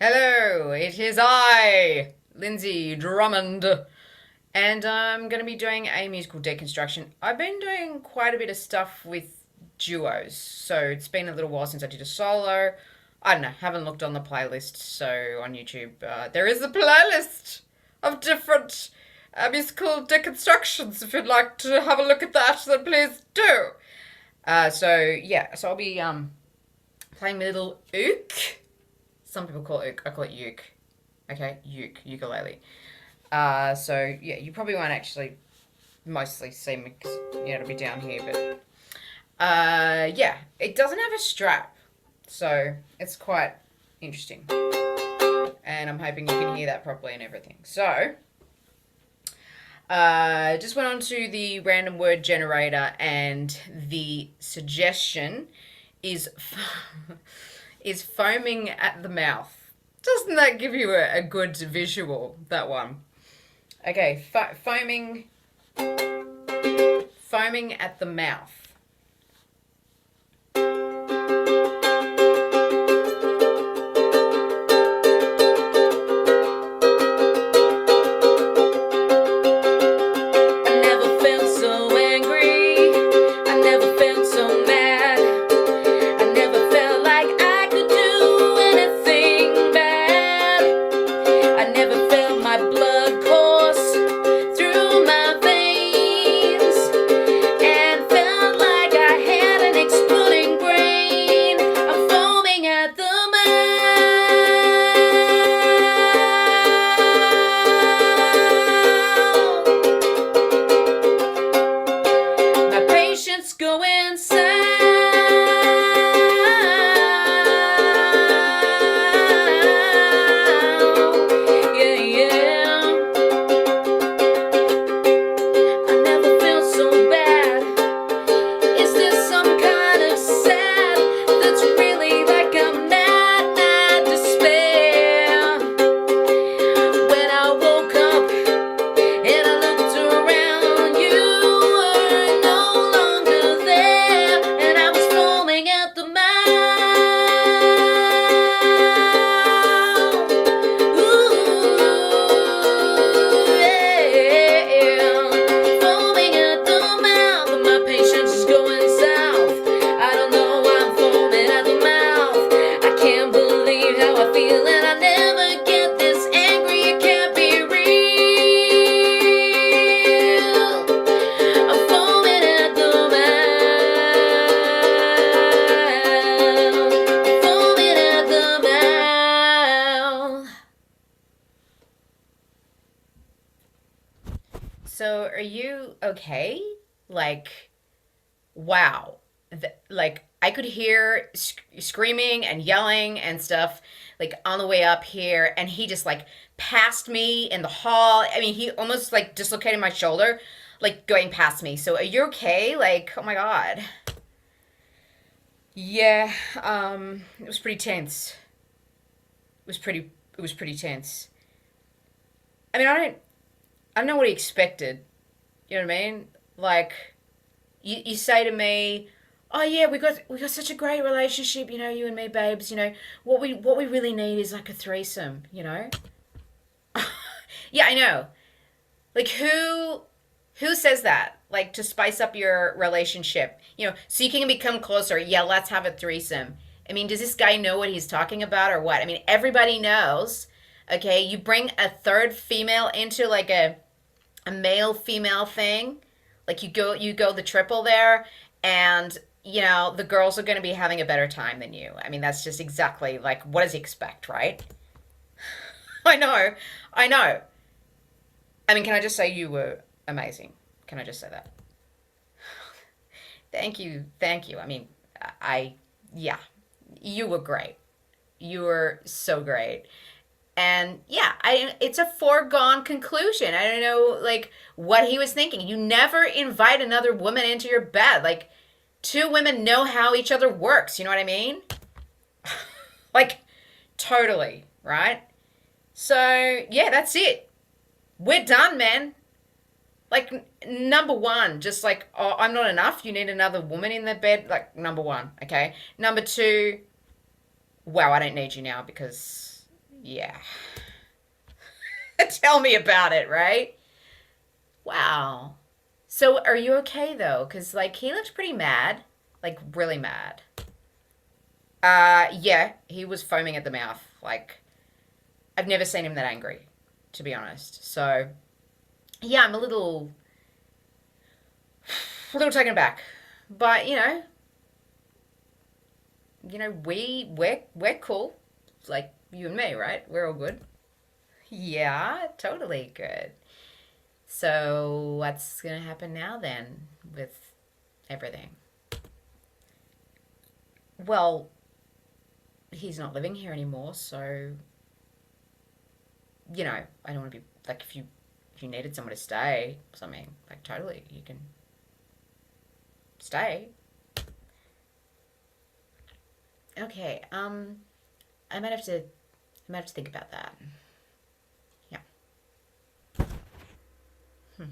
Hello, it is I, Lindsay Drummond, and I'm going to be doing a musical deconstruction. I've been doing quite a bit of stuff with duos, so it's been a little while since I did a solo. I don't know, haven't looked on the playlist, so on YouTube, there is a playlist of different musical deconstructions. If you'd like to have a look at that, then please do. So I'll be playing my little ook. Some people call it ook. I call it uke. Okay, ukulele. So you probably won't actually mostly see me because it'll be down here, but it doesn't have a strap, so it's quite interesting, and I'm hoping you can hear that properly and everything. So just went on to the random word generator, and the suggestion is is foaming at the mouth. Doesn't that give you a good visual, that one? Okay, foaming at the mouth. Going So, are you okay? Like, wow. Like, I could hear screaming and yelling and stuff, like, on the way up here, and he just, like, passed me in the hall. I mean, he almost, like, dislocated my shoulder, like, going past me. So, are you okay? Like, oh my God. Yeah, it was pretty tense. It was pretty tense. I mean, I don't know what he expected. You know what I mean? Like, you say to me, "Oh yeah, we got such a great relationship, you and me, babes. What we really need is like a threesome. Yeah, I know. Like, who says that? Like, to spice up your relationship, so you can become closer. Yeah, let's have a threesome. I mean, does this guy know what he's talking about or what? I mean, everybody knows. Okay, you bring a third female into like a male female thing, like you go the triple there, and the girls are going to be having a better time than you. I mean, that's just exactly like, what does he expect, right? I know, I know. I mean, can I just say you were amazing? Can I just say that? Thank you. I mean, I yeah, you were great. You were so great. And yeah, it's a foregone conclusion. I don't know, like, what he was thinking. You never invite another woman into your bed. Like, two women know how each other works. You know what I mean? Like, totally, right? So yeah, that's it. We're done, man. Like, number one, just like, oh, I'm not enough. You need another woman in the bed. Like, number one, okay. Number two, wow, I don't need you now because Yeah. Tell me about it, right? Wow. So are you okay though? Because like he looked pretty mad, like really mad. Yeah, he was foaming at the mouth. Like I've never seen him that angry, to be honest. So yeah, I'm a little taken aback, but we're cool. It's like you and me, right? We're all good. Yeah, totally good. So what's gonna happen now then with everything? Well, he's not living here anymore, so I don't want to be like if you needed somewhere to stay or something, like totally you can stay. Okay, I might have to I might have to think about that. Yeah. Hmm.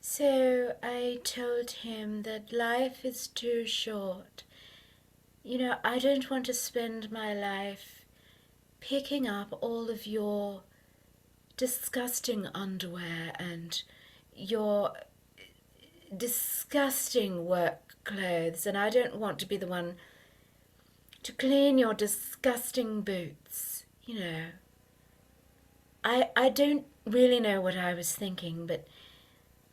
So I told him that life is too short. I don't want to spend my life picking up all of your disgusting underwear and your disgusting work clothes, and I don't want to be the one to clean your disgusting boots. I don't really know what I was thinking, but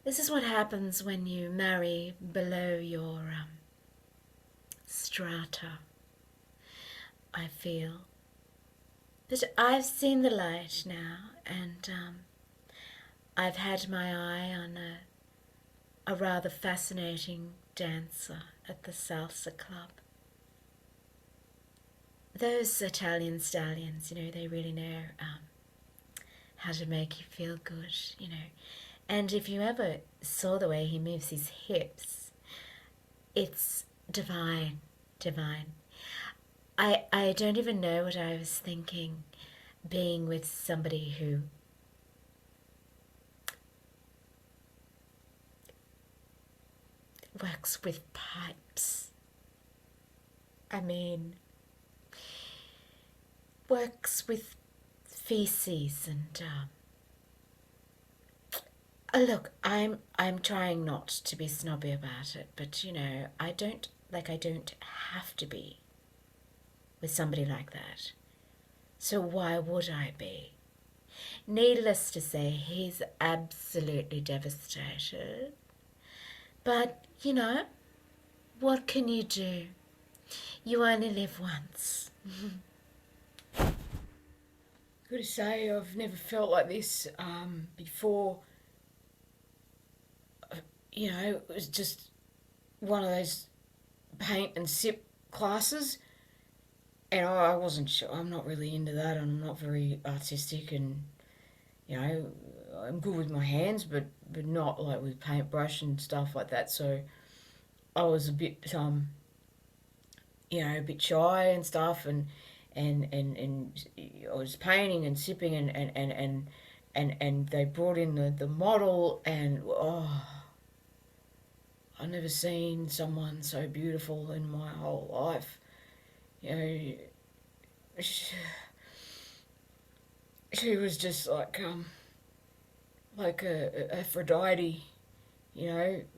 this is what happens when you marry below your strata, I feel. But I've seen the light now, and I've had my eye on a rather fascinating dancer at the salsa club. Those Italian stallions, they really know how to make you feel good. And if you ever saw the way he moves his hips, it's divine, divine. I don't even know what I was thinking, being with somebody who works with pipes. I mean, works with feces and look, I'm trying not to be snobby about it, but I don't have to be with somebody like that. So why would I be? Needless to say, he's absolutely devastated. But, what can you do? You only live once. Gotta say, I've never felt like this before. It was just one of those paint and sip classes, and I wasn't sure. I'm not really into that. I'm not very artistic, and you know, I'm good with my hands, but not like with paintbrush and stuff like that. So I was a bit a bit shy and stuff, and I was painting and sipping, and they brought in the model, and I've never seen someone so beautiful in my whole life. You know, she was just like a Aphrodite,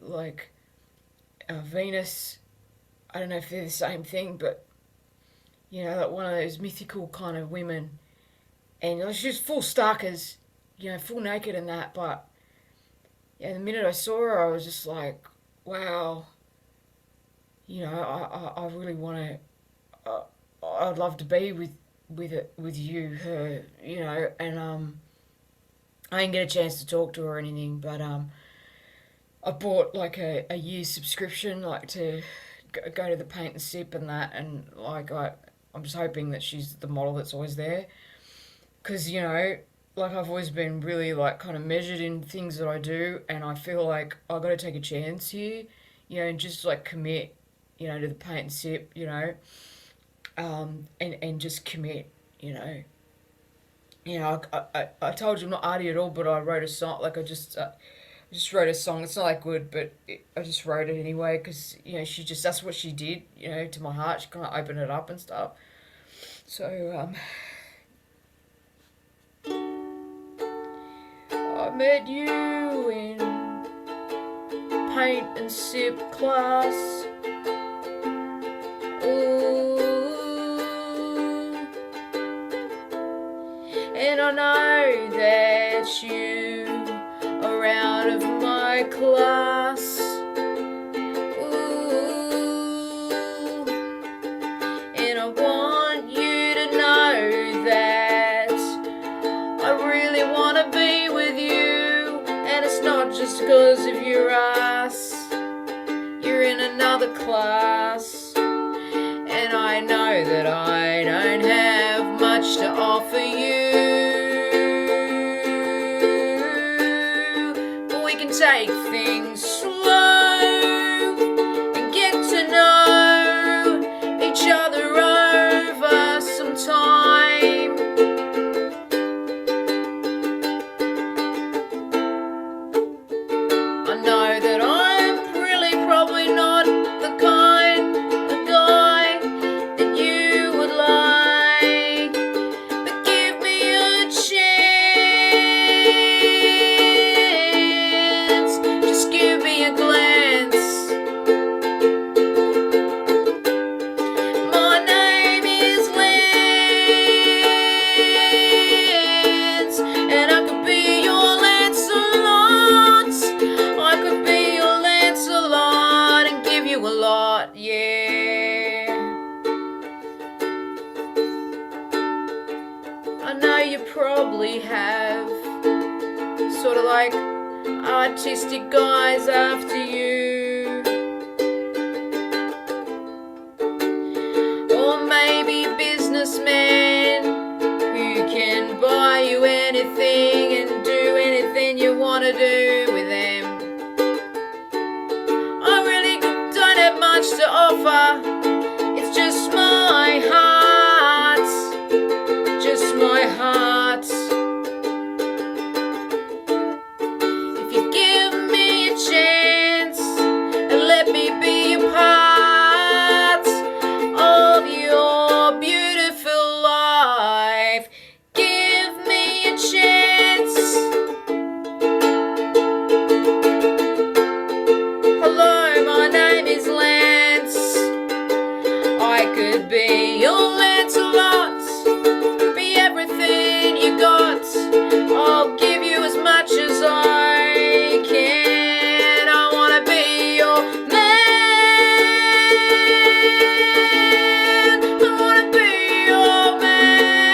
like a Venus. I don't know if they're the same thing, but like one of those mythical kind of women. And she was full starkers, full naked and that. But yeah, the minute I saw her, I was just like, wow. I really want to. I'd love to be with you, her, and I didn't get a chance to talk to her or anything, but I bought like a year's subscription, like to go to the paint and sip and that, and like I'm just hoping that she's the model that's always there, because like I've always been really like kind of measured in things that I do, and I feel like I got to take a chance here, and just like commit, to the paint and sip, and just commit, you know. I told you I'm not arty at all, but I wrote a song. Like I just I just wrote a song. It's not that good, but I just wrote it anyway because she just that's what she did. To my heart, she kind of opened it up and stuff. So I met you in paint and sip class. Ooh, and I know that you are out of my class. Ooh, and I want you to know that I really want to be with you, and it's not just because of your ass. You're in another class, and I know that I don't have much to offer you, but we can take things slow and get to know each other over some time. I know that I'm really probably not the kind of guy that you would like, but give me a chance, just give me a glance. My name is Lance, and I could be your Lancelot. I could be your Lancelot and give you a lot, yeah. I know you probably have sort of like artistic guys after you, or maybe businessmen who can buy you anything and do anything you want to do with them. I really don't have much to offer. It's just my heart, just my heart. If you give me a chance and let me be a part of your beautiful life, give me a chance. Hello, my name is Lance. I could be your Lancelot, be everything you got. I'll give you as much as I can. I wanna be your man. I wanna be your man.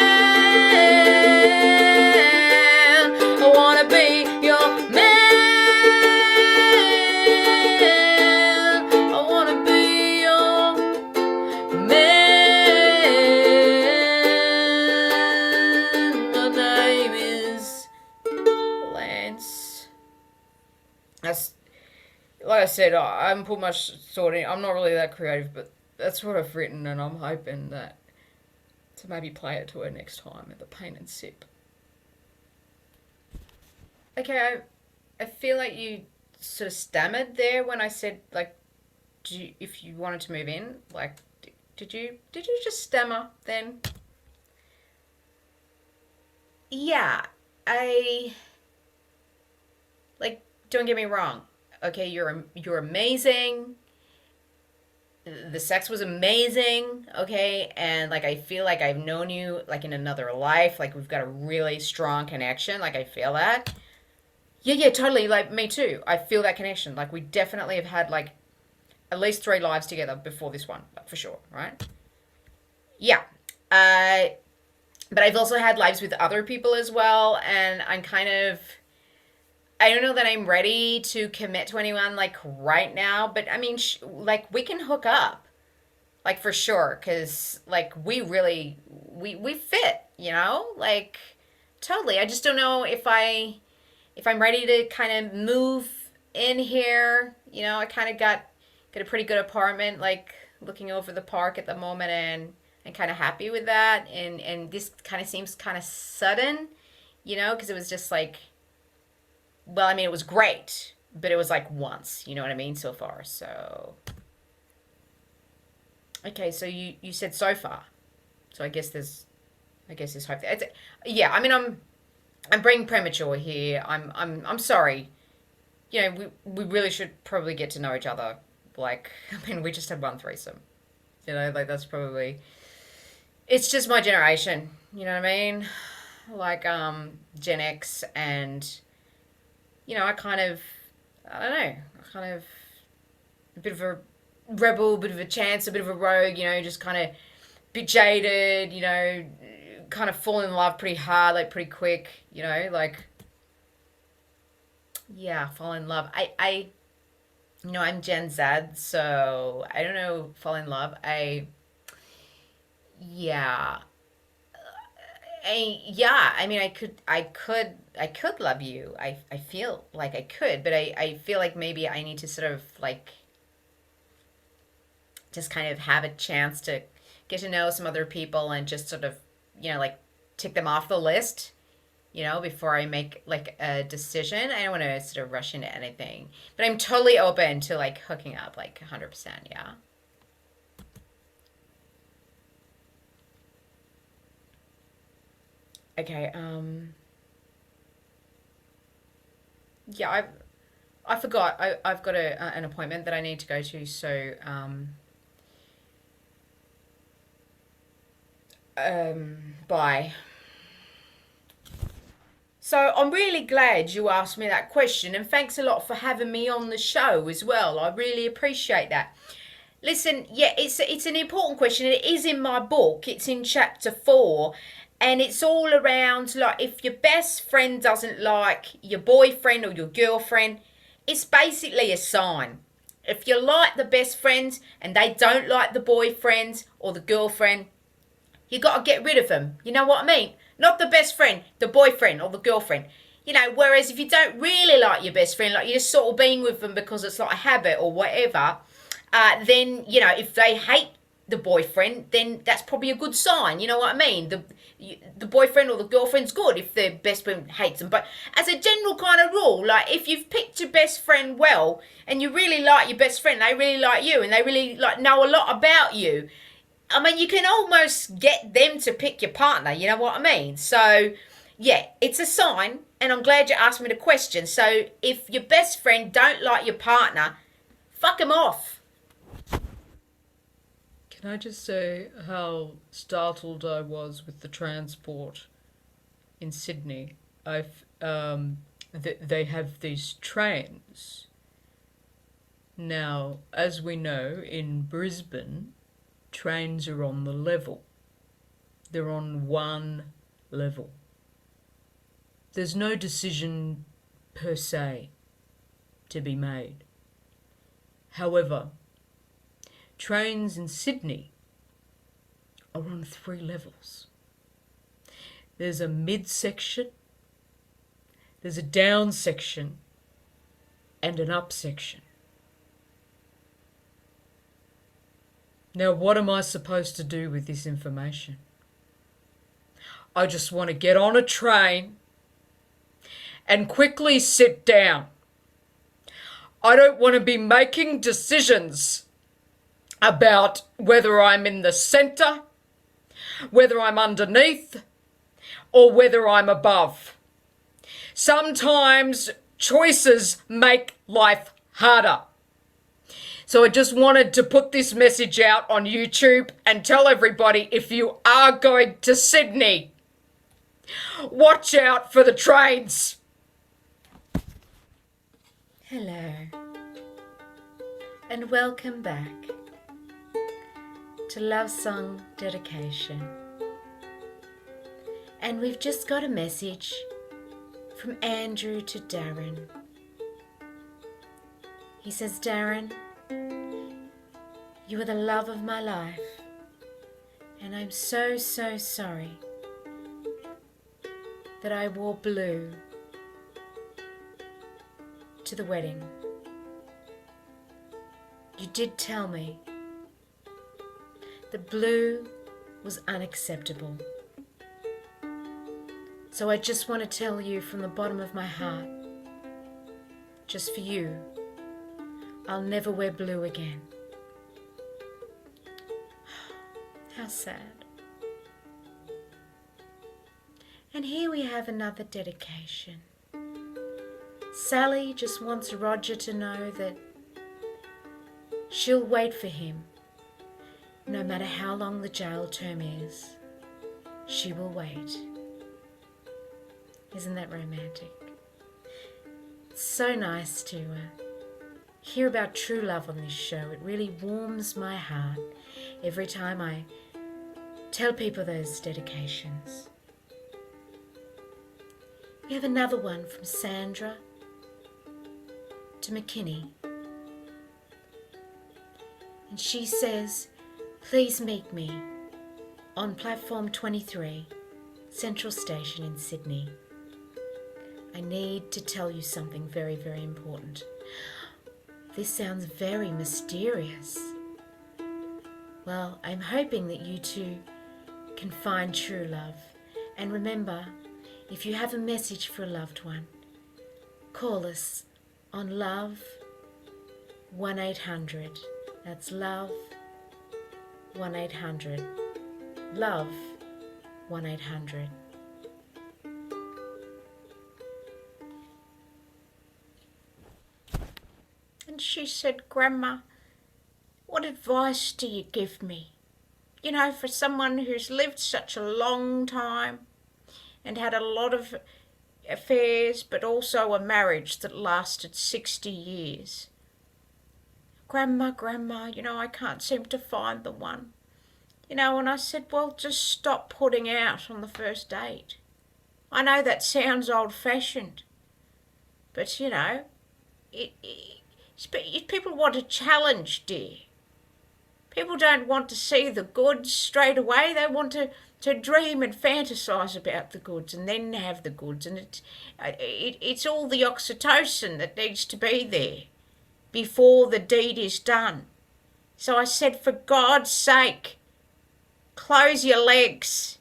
I wanna be your man. I wanna be your man. My name is Lance. That's like I said, I haven't put much thought in. I'm not really that creative, but that's what I've written, and I'm hoping that to maybe play it to her next time at the paint and sip. Okay, I feel like you sort of stammered there when I said like, if you wanted to move in, like, did you just stammer then? Yeah, I like. Don't get me wrong. Okay, you're amazing. The sex was amazing. Okay, and like I feel like I've known you like in another life. Like we've got a really strong connection. Like I feel that. Yeah, yeah, totally. Like me too. I feel that connection. Like we definitely have had like at least 3 lives together before this one, like, for sure, right? Yeah. Uh, but I've also had lives with other people as well, and I'm kind of I don't know that I'm ready to commit to anyone like right now, but I mean, like we can hook up, like for sure, because like we really we fit, like totally. I just don't know if I'm ready to kind of move in here. I kind of got a pretty good apartment, like looking over the park at the moment, and kind of happy with that. And this kind of seems kind of sudden, because it was just like well, I mean, it was great, but it was like once, you know what I mean, so far. So, okay, so you said so far. So I guess there's hope there. Yeah, I mean, I'm being premature here. I'm sorry. You know, we really should probably get to know each other. Like, I mean, we just had one threesome. You know, like that's probably it's just my generation. You know what I mean? Like Gen X, and I kind of, I don't know, I kind of a bit of a rebel, bit of a chance, a bit of a rogue. Just kind of bit jaded. Kind of fall in love pretty hard, like pretty quick. Like yeah, fall in love. I'm Gen Z, so I don't know, fall in love. Yeah, yeah. I mean, I could love you. I feel like I could, but I feel like maybe I need to sort of like just kind of have a chance to get to know some other people and just sort of, like tick them off the list, before I make like a decision. I don't want to sort of rush into anything, but I'm totally open to like hooking up, like 100%. Yeah. Okay. Yeah. I forgot. I've got an appointment that I need to go to. So bye. So I'm really glad you asked me that question, and thanks a lot for having me on the show as well. I really appreciate that. Listen, yeah, it's an important question. It is in my book. It's in chapter 4, and it's all around like if your best friend doesn't like your boyfriend or your girlfriend, it's basically a sign. If you like the best friends and they don't like the boyfriend or the girlfriend, you got to get rid of them. You know what I mean? Not the best friend, the boyfriend or the girlfriend. Whereas if you don't really like your best friend, like you're just sort of being with them because it's like a habit or whatever, then, if they hate the boyfriend, then that's probably a good sign. You know what I mean? The boyfriend or the girlfriend's good if their best friend hates them. But as a general kind of rule, like if you've picked your best friend well and you really like your best friend, they really like you and they really like know a lot about you, I mean, you can almost get them to pick your partner, you know what I mean? So, yeah, it's a sign, and I'm glad you asked me the question. So, if your best friend don't like your partner, fuck him off. Can I just say how startled I was with the transport in Sydney? They have these trains. Now, as we know, in Brisbane, trains are on the level. They're on one level. There's no decision per se to be made. However, trains in Sydney are on 3 levels. There's a mid section, there's a down section, and an up section. Now, what am I supposed to do with this information? I just want to get on a train and quickly sit down. I don't want to be making decisions about whether I'm in the centre, whether I'm underneath, or whether I'm above. Sometimes choices make life harder. So I just wanted to put this message out on YouTube and tell everybody, if you are going to Sydney, watch out for the trains. Hello, and welcome back to Love Song Dedication. And we've just got a message from Andrew to Darren. He says, Darren, you are the love of my life, and I'm so, so sorry that I wore blue to the wedding. You did tell me that blue was unacceptable. So I just want to tell you from the bottom of my heart just for you. I'll never wear blue again. How sad. And here we have another dedication. Sally just wants Roger to know that she'll wait for him. No matter how long the jail term is, she will wait. Isn't that romantic? It's so nice to hear about true love on this show. It really warms my heart every time I tell people those dedications. We have another one from Sandra to McKinney. And she says, please meet me on platform 23, Central Station in Sydney. I need to tell you something very, very important. This sounds very mysterious. Well, I'm hoping that you two can find true love. And remember, if you have a message for a loved one, call us on Love 1-800. That's Love 1-800. Love 1-800. And she said, Grandma, what advice do you give me? You know, for someone who's lived such a long time and had a lot of affairs, but also a marriage that lasted 60 years. Grandma, you know, I can't seem to find the one. You know, and I said, well, just stop putting out on the first date. I know that sounds old-fashioned, but, you know, people want a challenge, dear. People don't want to see the goods straight away. They want to dream and fantasize about the goods and then have the goods. And it's all the oxytocin that needs to be there before the deed is done. So I said, for God's sake, close your legs.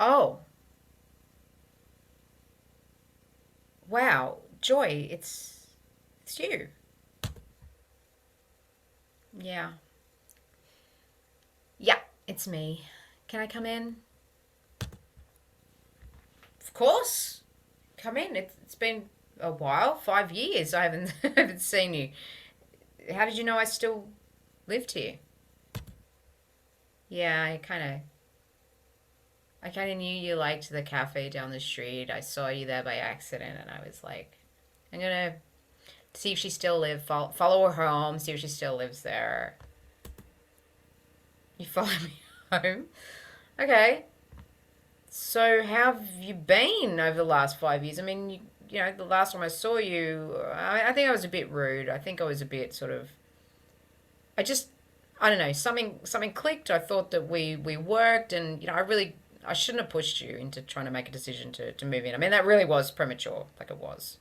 Oh. Wow, Joy, it's you. Yeah. Yeah, it's me. Can I come in? Of course. Come in. It's been a while, 5 years. I haven't haven't seen you. How did you know I still lived here? Yeah, I kind of knew you liked the cafe down the street. I saw you there by accident, and I was like, I'm gonna see if she still lives. Follow her home, see if she still lives there. You follow me home? Okay. So how have you been over the last 5 years? I mean, you know, the last time I saw you, I think I was a bit rude. I think I was a bit sort of. I don't know, something clicked. I thought that we worked, and you know, I shouldn't have pushed you into trying to make a decision to move in. I mean, that really was premature, like it was.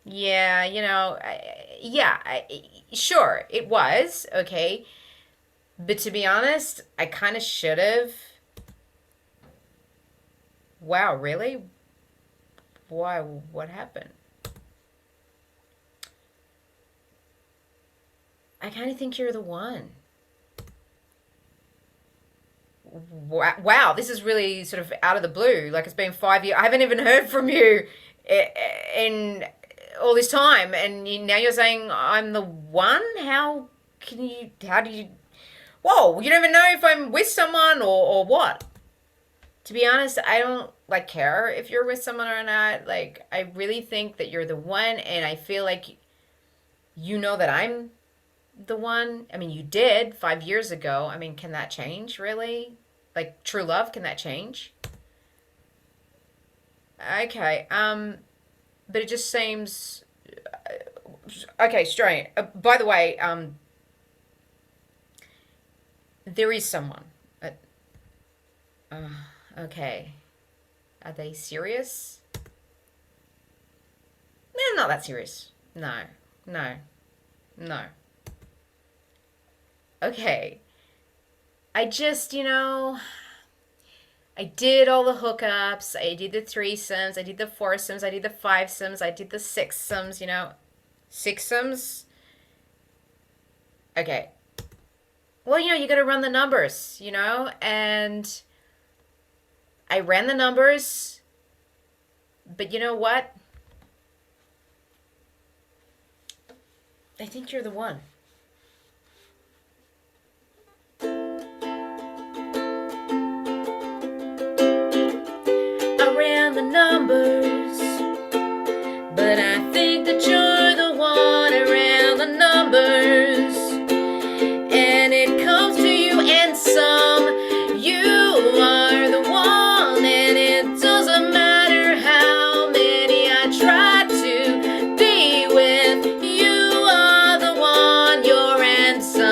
Yeah, you know, sure, it was, okay. But to be honest, I kind of should have. Wow, really? Why? What happened? I kind of think you're the one. Wow, this is really sort of out of the blue. Like it's been 5 years. I haven't even heard from you in all this time, and now you're saying I'm the one. How can you? How do you? Whoa, you don't even know if I'm with someone or what. To be honest, I don't like care if you're with someone or not. Like I really think that you're the one, and I feel like you know that I'm the one. I mean, you did 5 years ago. I mean, can that change really? Like true love, can that change? Okay. But it just seems okay. Strange. By the way, there is someone. Uh, Okay. Are they serious? They're not that serious. No. No. No. Okay. I just, I did all the hookups. I did the threesomes. I did the foursomes. I did the fivesomes. I did the sixsomes, Sixsomes? Okay. Well, you got to run the numbers, and I ran the numbers, but you know what? I think you're the one. I ran the numbers, but I think that you're the one. I ran the numbers, and it comes to you and some. You are the one, and it doesn't matter how many I try to be with. You are the one, you're and some.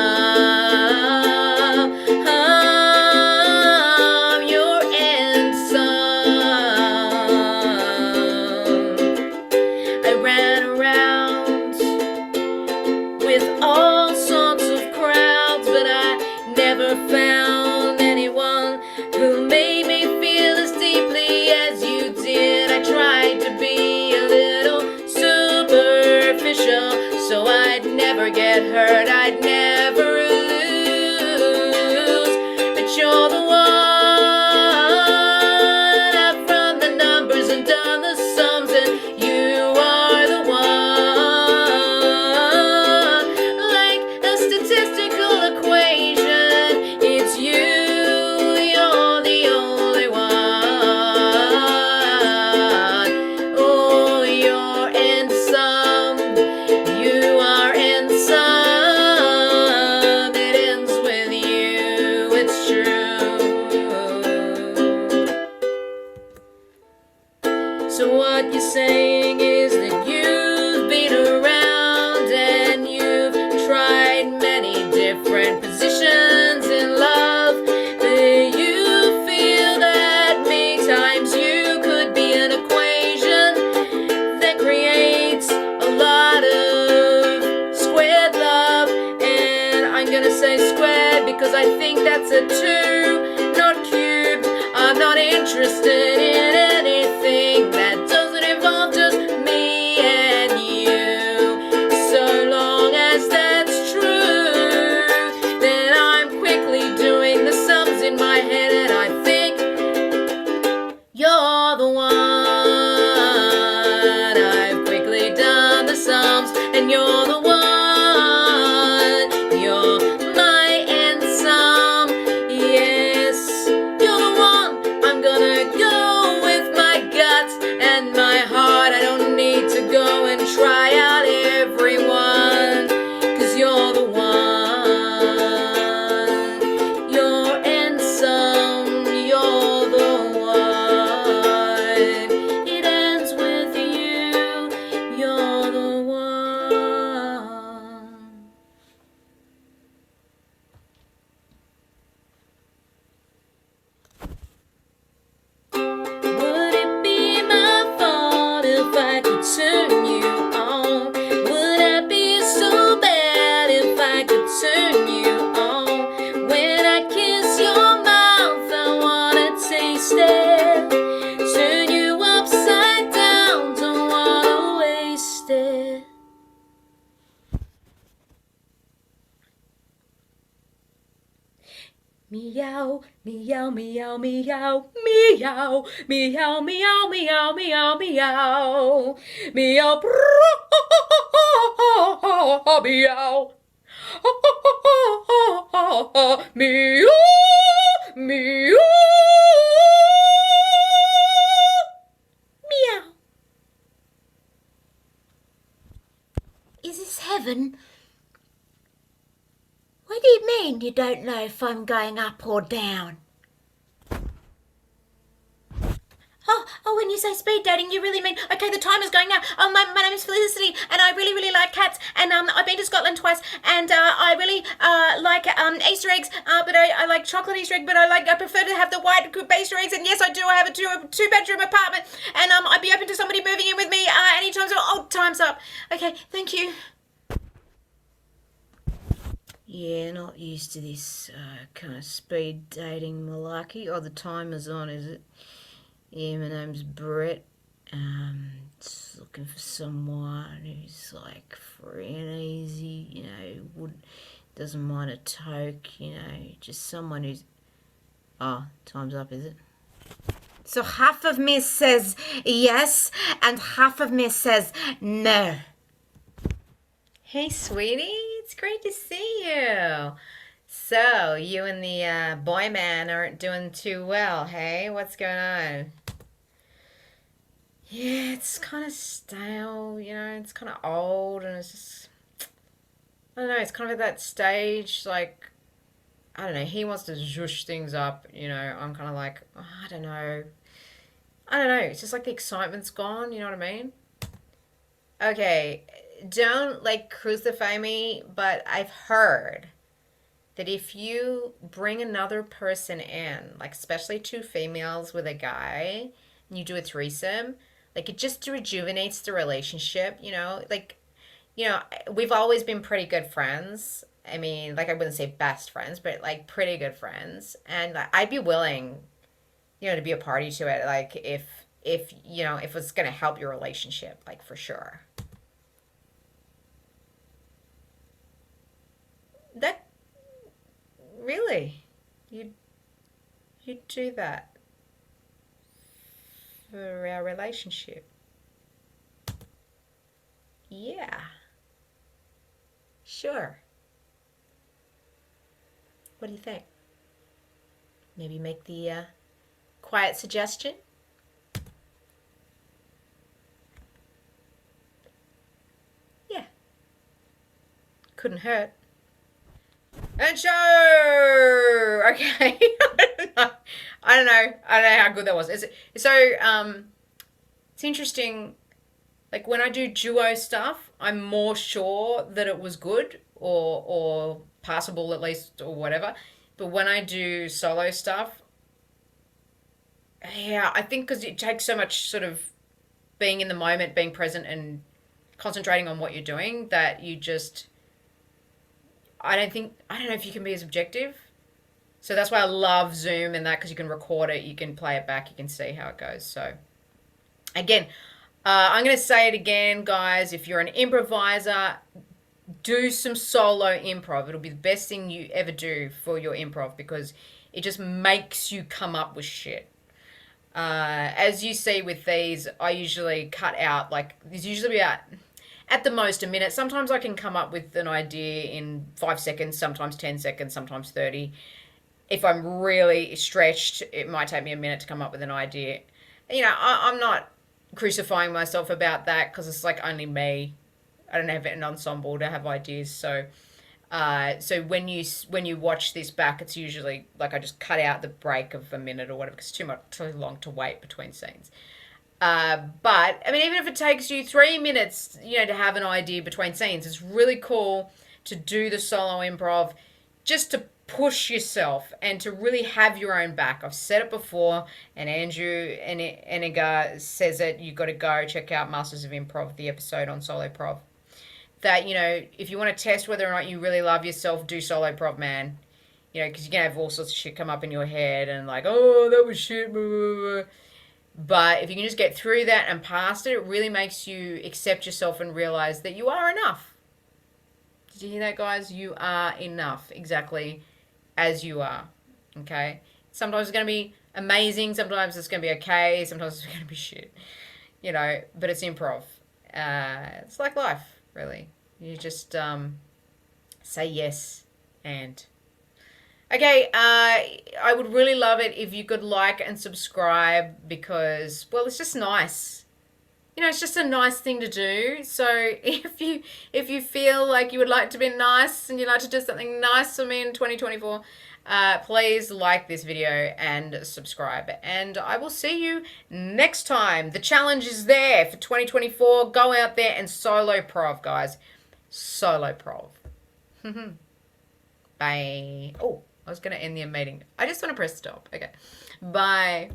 You're and some. I ran around with all sorts of crowds, but I never found anyone who made me feel as deeply as you did. I tried to be a little superficial, so I'd never get hurt, I'd never lose. But you're the one. I've run the numbers and done the sums, and you are the one. Like a statistical equation, it's you. You're the only one. Oh, you're in some. You are in some. It ends with you. It's true. So what you're saying is that you've been around and you've tried many different positions in love, but you feel that many times you could be an equation that creates a lot of squared love. And I'm gonna say squared because I think that's a 2, not cubed. I'm not interested in anything that doesn't involve just me and you. So long as that's true, then I'm quickly doing the sums in my head, and I think you're the one. I've quickly done the sums, and you're the one. You're my and some. Yes, you're the one. I'm gonna go with my gut and my heart. I don't need to go and try out everyone, 'cause you're the one. You're in some. You're the one. It ends with you. You're the one. Would it be my fault if I could turn you on? Would I be so bad if I could turn you on? When I kiss your mouth, I wanna taste it. Turn you upside down, don't wanna waste it. Meow, meow, meow, meow, meow, meow, meow, meow, meow, meow, meow, meow, meow, meow, meow. Is this heaven? What do you mean you don't know if I'm going up or down? Oh, when you say speed dating, you really mean, okay, the timer's going now. Oh, my name is Felicity, and I really, really like cats, and I've been to Scotland twice, and I really like Easter eggs, but I like chocolate Easter egg, but I prefer to have the white Easter eggs, and yes, I do. I have a two-bedroom apartment, and I'd be open to somebody moving in with me anytime. So, oh, time's up. Okay, thank you. Yeah, not used to this kind of speed dating malarkey. Oh, the timer's on, is it? Yeah, my name's Brett. Just looking for someone who's like free and easy, doesn't mind a toke, just someone who's... Oh, time's up, is it? So half of me says yes, and half of me says no. Hey, sweetie, it's great to see you. So, you and the boy man aren't doing too well, hey? What's going on? Yeah, it's kind of stale, it's kind of old, and it's just, I don't know, it's kind of at that stage, like, I don't know, he wants to zhoosh things up, I'm kind of like, oh, I don't know, it's just like the excitement's gone, you know what I mean? Okay, don't like crucify me, but I've heard that if you bring another person in, like especially two females with a guy, and you do a threesome, like it just rejuvenates the relationship, we've always been pretty good friends. I mean, like I wouldn't say best friends, but like pretty good friends. And like, I'd be willing, to be a party to it, like if it's gonna help your relationship, like for sure. That really, you do that for our relationship? Yeah, sure. What do you think? Maybe make the quiet suggestion? Yeah, couldn't hurt. And show. Okay. I don't know how good that was. It's interesting. Like when I do duo stuff, I'm more sure that it was good or passable at least or whatever. But when I do solo stuff, yeah, I think because it takes so much sort of being in the moment, being present, and concentrating on what you're doing that you just. I don't know if you can be as objective. So that's why I love Zoom and that, because you can record it, you can play it back, you can see how it goes. So again, I'm going to say it again, guys. If you're an improviser, do some solo improv. It'll be the best thing you ever do for your improv because it just makes you come up with shit. As you see with these, I usually cut out, like, there's usually about, at the most, a minute. Sometimes I can come up with an idea in 5 seconds, sometimes 10 seconds, sometimes 30. If I'm really stretched, it might take me a minute to come up with an idea. I'm not crucifying myself about that because it's like only me. I don't have an ensemble to have ideas. So when you watch this back, it's usually like I just cut out the break of a minute or whatever because it's too long to wait between scenes. But I mean, even if it takes you 3 minutes, to have an idea between scenes, it's really cool to do the solo improv just to push yourself and to really have your own back. I've said it before, and Andrew Eniger says it. You've got to go check out Masters of Improv, the episode on solo prov. That, if you want to test whether or not you really love yourself, do solo prov, man. Because you're going to have all sorts of shit come up in your head and like, oh, that was shit, blah, blah, blah. But if you can just get through that and past it, it really makes you accept yourself and realize that you are enough. Did you hear that, guys? You are enough, exactly as you are. Okay? Sometimes it's going to be amazing. Sometimes it's going to be okay. Sometimes it's going to be shit. But it's improv. It's like life, really. You just say yes and... Okay, I would really love it if you could like and subscribe because, well, it's just nice. It's just a nice thing to do. So if you feel like you would like to be nice and you'd like to do something nice for me in 2024, please like this video and subscribe. And I will see you next time. The challenge is there for 2024. Go out there and solo prov, guys. Solo prov. Bye. Oh, I was going to end the meeting. I just want to press stop. Okay. Bye.